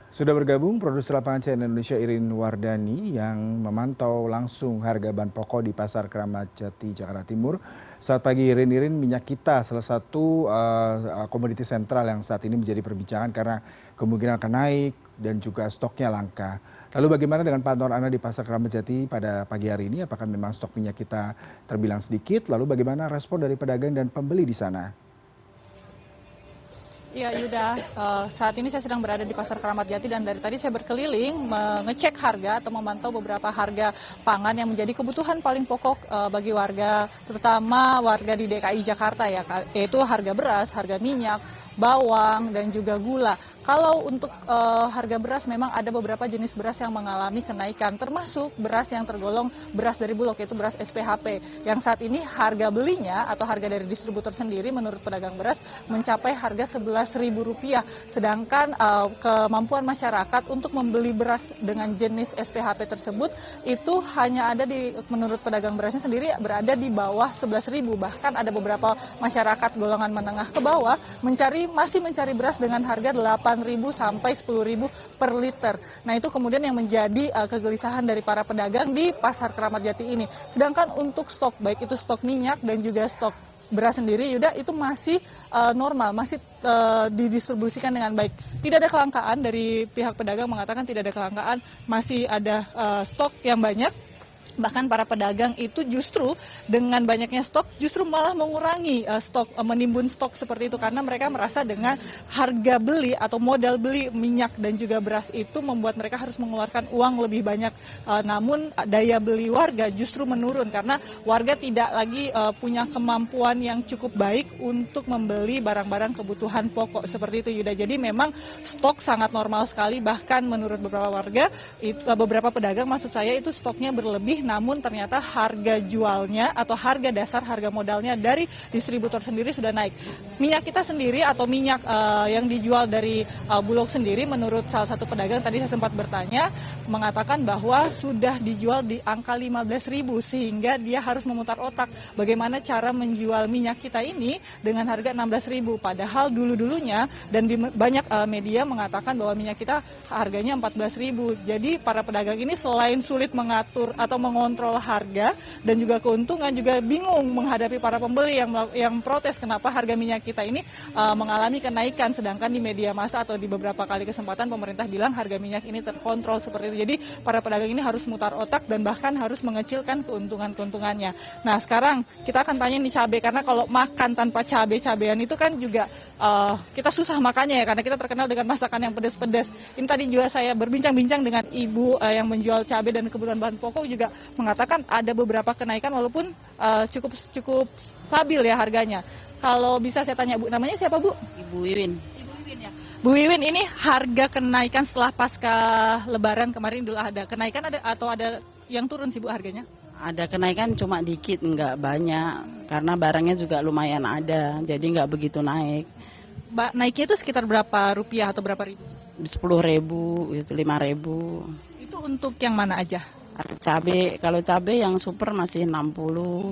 Sudah bergabung produser lapangan CNN Indonesia Irin Wardani yang memantau langsung harga bahan pokok di Pasar Keramat Jati, Jakarta Timur. Saat pagi Irin, minyak kita salah satu komoditi sentral yang saat ini menjadi perbincangan karena kemungkinan akan naik dan juga stoknya langka. Lalu bagaimana dengan pantauan Anda di Pasar Keramat Jati pada pagi hari ini? Apakah memang stok minyak kita terbilang sedikit? Lalu bagaimana respon dari pedagang dan pembeli di sana? Ya Yuda, saat ini saya sedang berada di Pasar Keramat Jati dan dari tadi saya berkeliling mengecek harga atau memantau beberapa harga pangan yang menjadi kebutuhan paling pokok bagi warga, terutama warga di DKI Jakarta ya, yaitu harga beras, harga minyak, bawang, dan juga gula. Kalau untuk harga beras memang ada beberapa jenis beras yang mengalami kenaikan, termasuk beras yang tergolong beras dari Bulog, yaitu beras SPHP. Yang saat ini harga belinya atau harga dari distributor sendiri menurut pedagang beras mencapai harga Rp11.000. Sedangkan kemampuan masyarakat untuk membeli beras dengan jenis SPHP tersebut itu hanya ada menurut pedagang berasnya sendiri berada di bawah Rp11.000. Bahkan ada beberapa masyarakat golongan menengah ke bawah masih mencari beras dengan harga Rp8.000 sampai Rp10.000 per liter. Nah itu kemudian yang menjadi kegelisahan dari para pedagang di Pasar Keramat Jati ini. Sedangkan untuk stok, baik itu stok minyak dan juga stok beras sendiri, Yuda, itu masih normal, masih didistribusikan dengan baik. Tidak ada kelangkaan, dari pihak pedagang mengatakan tidak ada kelangkaan, masih ada stok yang banyak. Bahkan para pedagang itu justru dengan banyaknya stok justru malah mengurangi stok, menimbun stok seperti itu karena mereka merasa dengan harga beli atau modal beli minyak dan juga beras itu membuat mereka harus mengeluarkan uang lebih banyak. Namun daya beli warga justru menurun karena warga tidak lagi punya kemampuan yang cukup baik untuk membeli barang-barang kebutuhan pokok seperti itu, Yuda. Jadi memang stok sangat normal sekali, bahkan menurut beberapa warga, beberapa pedagang maksud saya itu stoknya berlebih, namun ternyata harga jualnya atau harga dasar, harga modalnya dari distributor sendiri sudah naik. Minyak kita sendiri atau minyak yang dijual dari Bulog sendiri menurut salah satu pedagang tadi saya sempat bertanya, mengatakan bahwa sudah dijual di angka Rp15.000 sehingga dia harus memutar otak bagaimana cara menjual minyak kita ini dengan harga Rp16.000. Padahal dulu-dulunya dan di banyak media mengatakan bahwa minyak kita harganya Rp14.000. Jadi para pedagang ini selain sulit mengatur atau mengontrol harga dan juga keuntungan, juga bingung menghadapi para pembeli yang protes kenapa harga minyak kita ini mengalami kenaikan, sedangkan di media massa atau di beberapa kali kesempatan pemerintah bilang harga minyak ini terkontrol seperti itu. Jadi para pedagang ini harus mutar otak dan bahkan harus mengecilkan keuntungannya. Nah sekarang kita akan tanya nih cabai, karena kalau makan tanpa cabai-cabean itu kan juga kita susah makannya ya, karena kita terkenal dengan masakan yang pedas-pedas. Ini tadi juga saya berbincang-bincang dengan ibu yang menjual cabai dan kebutuhan bahan pokok, juga mengatakan ada beberapa kenaikan walaupun cukup stabil ya harganya. Kalau bisa saya tanya Bu, namanya siapa Bu? Ibu Wiwin. Ibu Wiwin ya. Bu Wiwin, ini harga kenaikan setelah pasca Lebaran kemarin Idul Adha, kenaikan ada atau ada yang turun sih Bu harganya? Ada kenaikan cuma dikit, nggak banyak, karena barangnya juga lumayan ada, jadi nggak begitu naik. Naiknya itu sekitar berapa rupiah atau berapa ribu? 10.000, itu 5.000. Itu untuk yang mana aja? Cabai, kalau cabai yang super masih 60,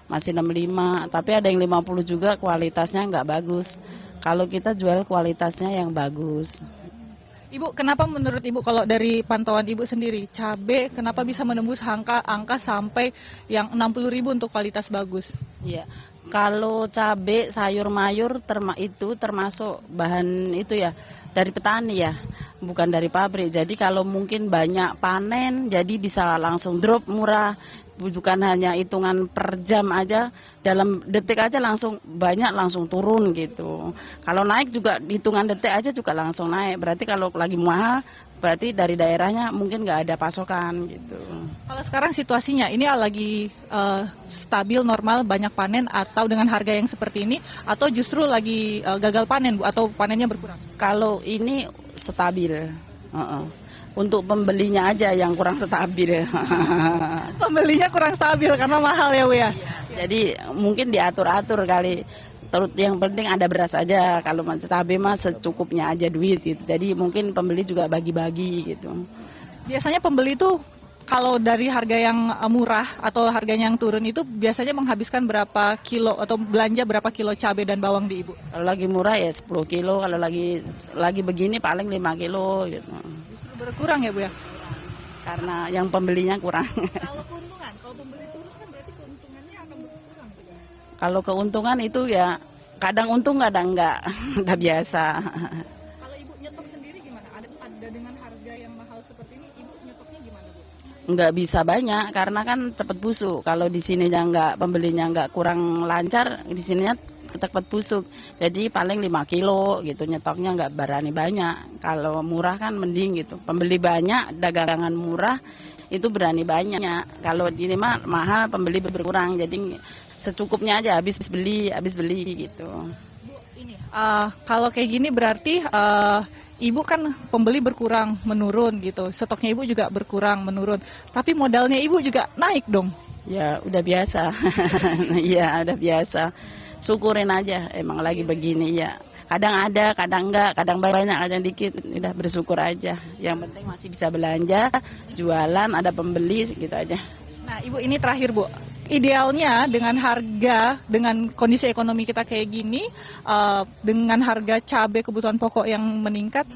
masih 65, tapi ada yang 50 juga, kualitasnya nggak bagus. Kalau kita jual kualitasnya yang bagus. Ibu, kenapa menurut Ibu, kalau dari pantauan Ibu sendiri, cabai kenapa bisa menembus angka sampai yang 60.000 untuk kualitas bagus? Iya, kalau cabai, sayur mayur itu termasuk bahan itu ya dari petani ya, bukan dari pabrik. Jadi kalau mungkin banyak panen, jadi bisa langsung drop murah. Bukan hanya hitungan per jam aja, dalam detik aja langsung banyak, langsung turun gitu. Kalau naik juga hitungan detik aja juga langsung naik. Berarti kalau lagi mahal, berarti dari daerahnya mungkin nggak ada pasokan gitu. Kalau sekarang situasinya ini lagi stabil, normal, banyak panen atau dengan harga yang seperti ini, atau justru lagi gagal panen Bu, atau panennya berkurang? Kalau ini stabil. Untuk pembelinya aja yang kurang stabil. Pembelinya kurang stabil karena mahal ya Bu ya? Jadi mungkin diatur-atur kali. Terus yang penting ada beras aja, kalau stabil mah secukupnya aja duit gitu. Jadi mungkin pembeli juga bagi-bagi gitu. Biasanya pembeli itu kalau dari harga yang murah atau harganya yang turun itu biasanya menghabiskan berapa kilo atau belanja berapa kilo cabai dan bawang di Ibu? Kalau lagi murah ya 10 kilo, kalau lagi begini paling 5 kilo gitu. Justru berkurang ya Bu ya? Karena yang pembelinya kurang. Kalau keuntungan, kalau pembeli turun kan berarti keuntungannya akan berkurang juga. Kalau keuntungan itu ya kadang untung kadang enggak, udah biasa. Kalau Ibu nyetok sendiri gimana? Ada dengan harga yang mahal seperti ini, Ibu nyetoknya gimana Bu? Nggak bisa banyak karena kan cepet busuk. Kalau di sininya nggak, pembelinya nggak, kurang lancar, di sininya cepet busuk. Jadi paling 5 kilo gitu, nyetoknya nggak berani banyak. Kalau murah kan mending gitu. Pembeli banyak, dagangan murah itu berani banyak. Kalau ini mah mahal, pembeli berkurang. Jadi secukupnya aja, habis beli gitu. Bu, ini kalau kayak gini berarti Ibu kan pembeli berkurang menurun gitu, stoknya Ibu juga berkurang menurun, tapi modalnya Ibu juga naik dong. Ya udah biasa. Iya udah biasa. Syukurin aja emang lagi begini ya. Kadang ada, kadang enggak, kadang banyak, kadang dikit. Udah bersyukur aja. Yang penting masih bisa belanja, jualan, ada pembeli gitu aja. Nah Ibu ini terakhir Bu, idealnya dengan harga, dengan kondisi ekonomi kita kayak gini, dengan harga cabai kebutuhan pokok yang meningkat,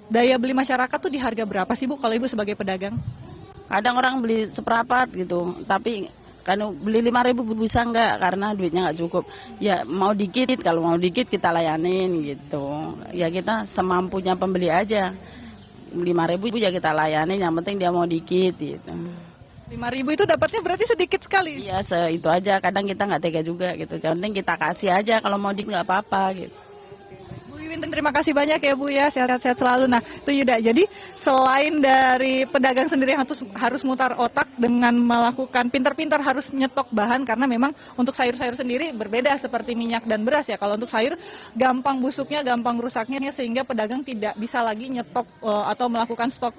daya beli masyarakat tuh di harga berapa sih Bu kalau Ibu sebagai pedagang? Kadang orang beli seperempat gitu, tapi kan beli 5.000 bisa enggak karena duitnya nggak cukup. Ya mau dikit, kalau mau dikit kita layanin gitu. Ya kita semampunya pembeli aja. 5.000 ya kita layanin, yang penting dia mau dikit gitu. 5.000 itu dapatnya berarti sedikit sekali. Iya, itu aja. Kadang kita nggak tega juga gitu. Yang penting kita kasih aja, kalau mau dikit nggak apa-apa gitu. Bu Wiwin, terima kasih banyak ya Bu ya, sehat-sehat selalu. Nah itu Yuda, jadi selain dari pedagang sendiri yang harus mutar otak dengan melakukan pintar-pintar harus nyetok bahan, karena memang untuk sayur-sayur sendiri berbeda seperti minyak dan beras ya. Kalau untuk sayur gampang busuknya, gampang rusaknya, sehingga pedagang tidak bisa lagi nyetok atau melakukan stok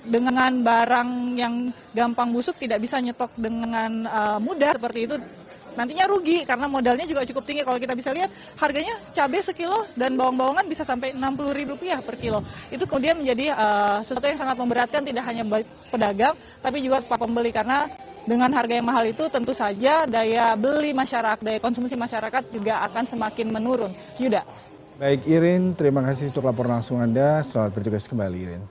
dengan barang yang gampang busuk, tidak bisa nyetok dengan mudah seperti itu. Nantinya rugi karena modalnya juga cukup tinggi. Kalau kita bisa lihat harganya cabai sekilo dan bawang-bawangan bisa sampai Rp60.000 per kilo. Itu kemudian menjadi sesuatu yang sangat memberatkan tidak hanya pedagang tapi juga para pembeli, karena dengan harga yang mahal itu tentu saja daya beli masyarakat, daya konsumsi masyarakat juga akan semakin menurun. Yuda. Baik Irin, terima kasih untuk laporan langsung Anda. Selamat bertugas kembali Irin.